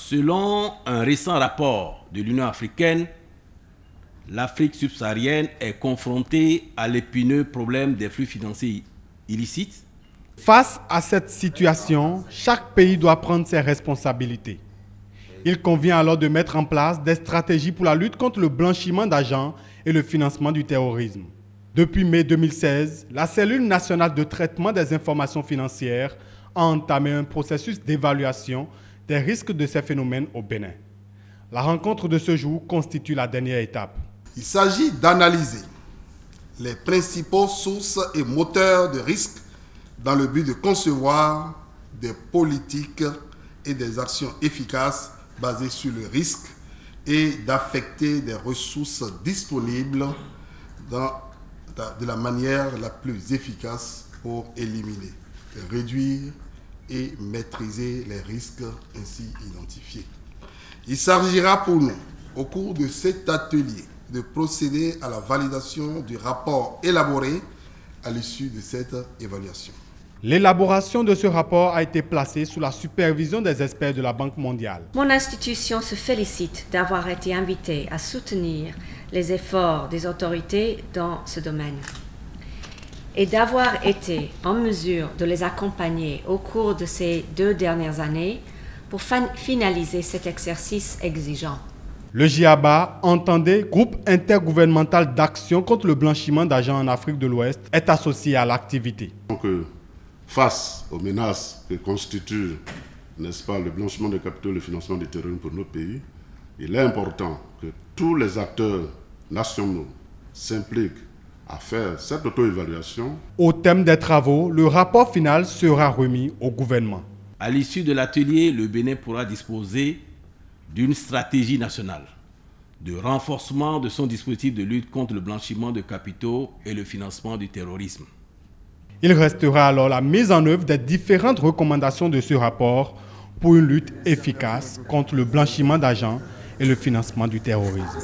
Selon un récent rapport de l'Union africaine, l'Afrique subsaharienne est confrontée à l'épineux problème des flux financiers illicites. Face à cette situation, chaque pays doit prendre ses responsabilités. Il convient alors de mettre en place des stratégies pour la lutte contre le blanchiment d'argent et le financement du terrorisme. Depuis mai 2016, la cellule nationale de traitement des informations financières a entamé un processus d'évaluation des risques de ces phénomènes au Bénin. La rencontre de ce jour constitue la dernière étape. Il s'agit d'analyser les principaux sources et moteurs de risques dans le but de concevoir des politiques et des actions efficaces basées sur le risque et d'affecter des ressources disponibles de la manière la plus efficace pour éliminer, réduire et maîtriser les risques ainsi identifiés. Il s'agira pour nous, au cours de cet atelier, de procéder à la validation du rapport élaboré à l'issue de cette évaluation. L'élaboration de ce rapport a été placée sous la supervision des experts de la Banque mondiale. Mon institution se félicite d'avoir été invitée à soutenir les efforts des autorités dans ce domaine et d'avoir été en mesure de les accompagner au cours de ces 2 dernières années pour finaliser cet exercice exigeant. Le GIABA, entendez Groupe intergouvernemental d'action contre le blanchiment d'argent en Afrique de l'Ouest, est associé à l'activité. Face aux menaces que constitue, n'est-ce pas, le blanchiment de capitaux et le financement du terrorisme pour nos pays, il est important que tous les acteurs nationaux s'impliquent à faire cette auto-évaluation. Au thème des travaux, le rapport final sera remis au gouvernement. À l'issue de l'atelier, le Bénin pourra disposer d'une stratégie nationale de renforcement de son dispositif de lutte contre le blanchiment de capitaux et le financement du terrorisme. Il restera alors la mise en œuvre des différentes recommandations de ce rapport pour une lutte efficace contre le blanchiment d'argent et le financement du terrorisme.